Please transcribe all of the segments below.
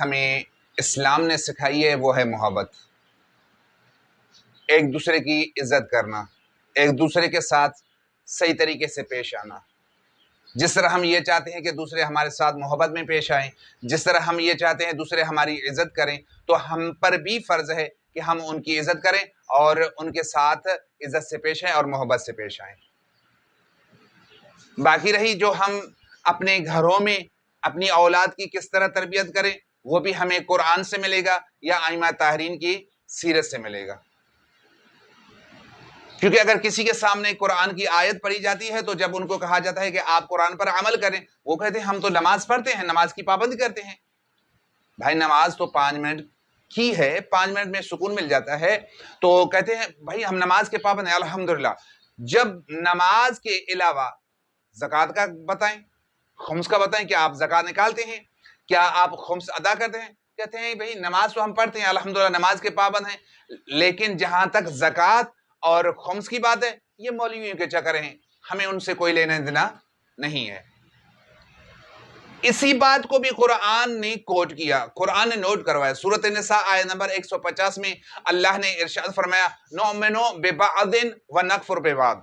ہمیں اسلام نے سکھائی ہے وہ ہے محبت، ایک دوسرے کی عزت کرنا، ایک دوسرے کے ساتھ صحیح طریقے سے پیش آنا۔ جس طرح ہم یہ چاہتے ہیں کہ دوسرے ہمارے ساتھ محبت میں پیش آئیں، جس طرح ہم یہ چاہتے ہیں دوسرے ہماری عزت کریں، تو ہم پر بھی فرض ہے کہ ہم ان کی عزت کریں اور ان کے ساتھ عزت سے پیش آئیں اور محبت سے پیش آئیں۔ باقی رہی جو ہم اپنے گھروں میں اپنی اولاد کی کس طرح تربیت کریں، وہ بھی ہمیں قرآن سے ملے گا یا ائمہ طاہرین کی سیرت سے ملے گا۔ کیونکہ اگر کسی کے سامنے قرآن کی آیت پڑھی جاتی ہے تو جب ان کو کہا جاتا ہے کہ آپ قرآن پر عمل کریں، وہ کہتے ہیں ہم تو نماز پڑھتے ہیں، نماز کی پابندی کرتے ہیں۔ بھائی نماز تو 5 منٹ کی ہے، 5 منٹ میں سکون مل جاتا ہے، تو کہتے ہیں بھائی ہم نماز کے پابند ہیں الحمدللہ۔ جب نماز کے علاوہ زکوٰۃ کا بتائیں، خمس کا بتائیں، کیا آپ زکوٰۃ نکالتے ہیں؟ کیا آپ خمس ادا کرتے ہیں؟ کہتے ہیں بھائی نماز تو ہم پڑھتے ہیں الحمدللہ، نماز کے پابند ہیں، لیکن جہاں تک زکوٰۃ اور خمس کی بات ہے یہ مولویوں کے چکر ہیں، ہمیں ان سے کوئی لینا دینا نہیں ہے۔ اسی بات کو بھی قرآن نے کوٹ کیا، قرآن نے نوٹ کروایا۔ سورۃ النساء آیت نمبر 150 میں اللہ نے ارشاد فرمایا نؤمن ببعض ونکفر ببعض۔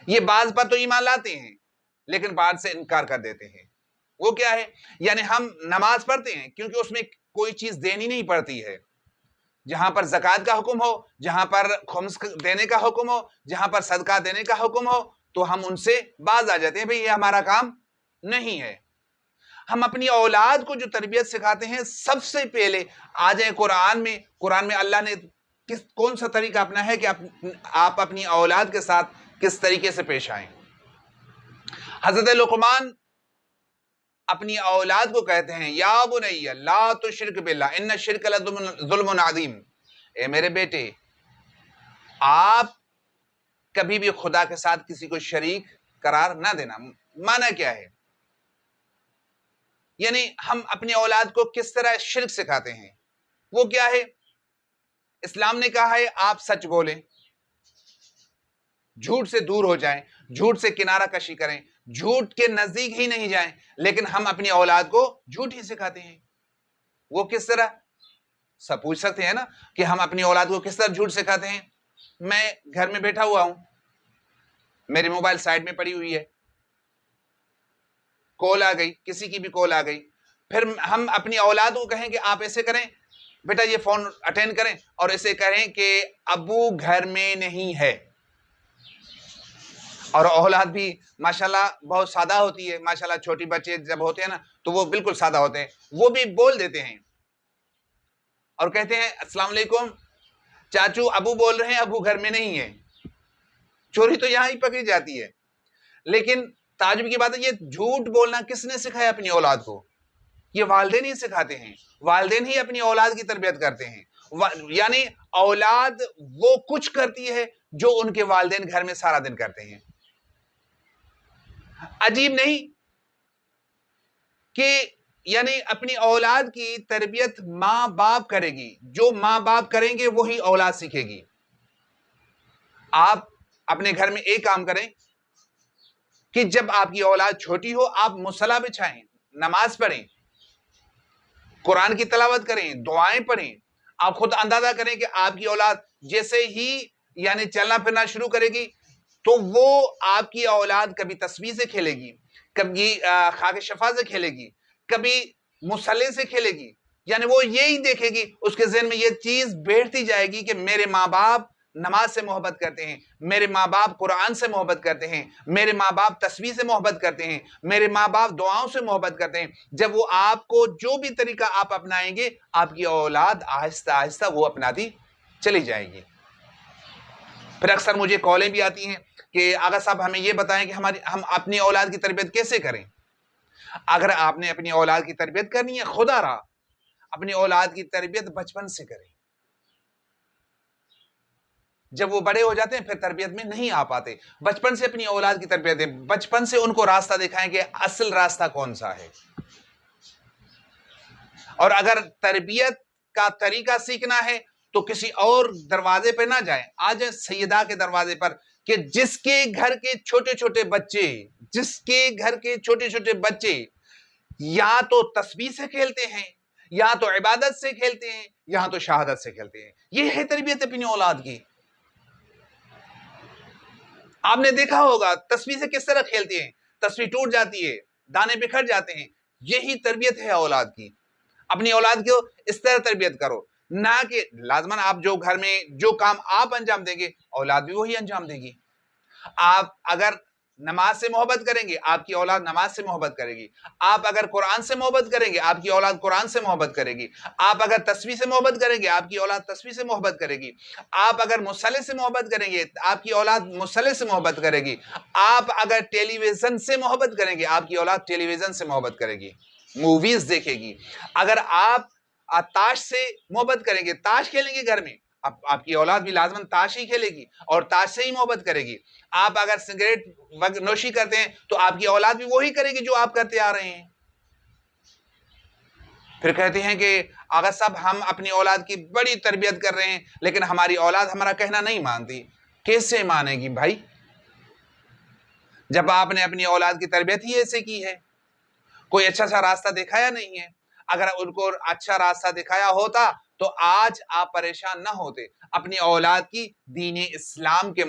یہ بعض پر تو ایمان لاتے ہیں لیکن بعض سے انکار کر دیتے ہیں۔ وہ کیا ہے؟ یعنی ہم نماز پڑھتے ہیں کیونکہ اس میں کوئی چیز دینی نہیں پڑتی ہے، جہاں پر زکوٰۃ کا حکم ہو، جہاں پر خمس دینے کا حکم ہو، جہاں پر صدقہ دینے کا حکم ہو، تو ہم ان سے باز آ جاتے ہیں، بھئی یہ ہمارا کام نہیں ہے۔ ہم اپنی اولاد کو جو تربیت سکھاتے ہیں سب سے پہلے آ جائیں قرآن میں اللہ نے کون سا طریقہ اپنا ہے کہ آپ اپنی اولاد کے ساتھ کس طریقے سے پیش آئیں۔ حضرت لقمان اپنی اولاد کو کہتے ہیں یا بنی لا تشرک باللہ ان الشرک لظلم عظیم، اے میرے بیٹے آپ کبھی بھی خدا کے ساتھ کسی کو شریک قرار نہ دینا۔ معنی کیا ہے؟ یعنی ہم اپنی اولاد کو کس طرح شرک سکھاتے ہیں، وہ کیا ہے؟ اسلام نے کہا ہے آپ سچ بولیں، جھوٹ سے دور ہو جائیں، جھوٹ سے کنارہ کشی کریں، جھوٹ کے نزدیک ہی نہیں جائیں، لیکن ہم اپنی اولاد کو جھوٹ ہی سکھاتے ہیں۔ وہ کس طرح؟ سب پوچھ سکتے ہیں نا کہ ہم اپنی اولاد کو کس طرح جھوٹ سکھاتے ہیں۔ میں گھر میں بیٹھا ہوا ہوں، میری موبائل سائڈ میں پڑی ہوئی ہے، کال آ گئی، کسی کی بھی کال آ گئی، پھر ہم اپنی اولاد کو کہیں کہ آپ ایسے کریں، بیٹا یہ فون اٹینڈ کریں اور اسے کہیں کہ ابو گھر میں نہیں ہے۔ اور اولاد بھی ماشاءاللہ بہت سادہ ہوتی ہے، ماشاءاللہ چھوٹی بچے جب ہوتے ہیں نا تو وہ بالکل سادہ ہوتے ہیں، وہ بھی بول دیتے ہیں اور کہتے ہیں السلام علیکم چاچو ابو بول رہے ہیں ابو گھر میں نہیں ہے۔ چوری تو یہاں ہی پکڑی جاتی ہے، لیکن تعجب کی بات ہے یہ جھوٹ بولنا کس نے سکھایا اپنی اولاد کو؟ یہ والدین ہی سکھاتے ہیں، والدین ہی اپنی اولاد کی تربیت کرتے ہیں۔ یعنی اولاد وہ کچھ کرتی ہے جو ان کے والدین گھر میں سارا دن کرتے ہیں۔ عجیب نہیں کہ یعنی اپنی اولاد کی تربیت ماں باپ کرے گی، جو ماں باپ کریں گے وہی اولاد سیکھے گی۔ آپ اپنے گھر میں ایک کام کریں کہ جب آپ کی اولاد چھوٹی ہو آپ مصلی بچھائیں، نماز پڑھیں، قرآن کی تلاوت کریں، دعائیں پڑھیں۔ آپ خود اندازہ کریں کہ آپ کی اولاد جیسے ہی یعنی چلنا پھرنا شروع کرے گی تو وہ آپ کی اولاد کبھی تسبیح سے کھیلے گی، کبھی خاک شفا سے کھیلے گی، کبھی مصلی سے کھیلے گی، یعنی وہ یہی دیکھے گی، اس کے ذہن میں یہ چیز بیٹھتی جائے گی کہ میرے ماں باپ نماز سے محبت کرتے ہیں، میرے ماں باپ قرآن سے محبت کرتے ہیں، میرے ماں باپ تسبیح سے محبت کرتے ہیں، میرے ماں باپ دعاؤں سے محبت کرتے ہیں۔ جب وہ آپ کو جو بھی طریقہ آپ اپنائیں گے آپ کی اولاد آہستہ آہستہ وہ اپناتی چلی جائے گی۔ پھر اکثر مجھے کالیں بھی آتی ہیں کہ آغا صاحب ہمیں یہ بتائیں کہ ہم اپنی اولاد کی تربیت کیسے کریں۔ اگر آپ نے اپنی اولاد کی تربیت کرنی ہے خدا را اپنی اولاد کی تربیت بچپن سے کریں۔ جب وہ بڑے ہو جاتے ہیں پھر تربیت میں نہیں آ پاتے، بچپن سے اپنی اولاد کی تربیت دیں، بچپن سے ان کو راستہ دکھائیں کہ اصل راستہ کون سا ہے۔ اور اگر تربیت کا طریقہ سیکھنا ہے تو کسی اور دروازے پہ نہ جائیں، آ جائیں سیدہ کے دروازے پر کہ جس کے گھر کے چھوٹے چھوٹے بچے یا تو تسبیح سے کھیلتے ہیں، یا تو عبادت سے کھیلتے ہیں، یا تو شہادت سے کھیلتے ہیں. یہ ہے تربیت اپنی اولاد کی. آپ نے دیکھا ہوگا تسبیح سے کس طرح کھیلتے ہیں، تسبیح ٹوٹ جاتی ہے، دانے بکھر جاتے ہیں. یہی تربیت ہے اولاد کی. اپنی اولاد کو اس طرح تربیت کرو، نہ کہ لازماً آپ جو گھر میں جو کام آپ انجام دیں گے اولاد بھی وہی انجام دے گی. آپ اگر نماز سے محبت کریں گے آپ کی اولاد نماز سے محبت کرے گی. آپ اگر قرآن سے محبت کریں گے آپ کی اولاد قرآن سے محبت کرے گی. آپ اگر تسبیح سے محبت کریں گے آپ کی اولاد تسبیح سے محبت کرے گی. آپ اگر مصلی سے محبت کریں گے آپ کی اولاد مصلی سے محبت کرے گی. آپ اگر ٹیلی ویژن سے محبت کریں گے آپ کی اولاد ٹیلی ویژن سے محبت کرے گی، موویز دیکھے گی. اگر آپ تاش سے محبت کریں گے، تاش کھیلیں گے گھر میں، آپ کی اولاد بھی لازماً تاش ہی کھیلے گی اور تاش سے ہی محبت کرے گی. آپ اگر سگریٹ نوشی کرتے ہیں تو آپ کی اولاد بھی وہی کرے گی جو آپ کرتے آ رہے ہیں. پھر کہتے ہیں کہ آغا صاحب ہم اپنی اولاد کی بڑی تربیت کر رہے ہیں لیکن ہماری اولاد ہمارا کہنا نہیں مانتی. کیسے مانے گی بھائی جب آپ نے اپنی اولاد کی تربیت ہی ایسے کی ہے؟ کوئی اچھا سا راستہ دکھایا نہیں ہے. اگر ان کو اچھا راستہ دکھایا ہوتا تو آج آپ پریشان نہ ہوتے. اپنی اولاد کی دین اسلام کے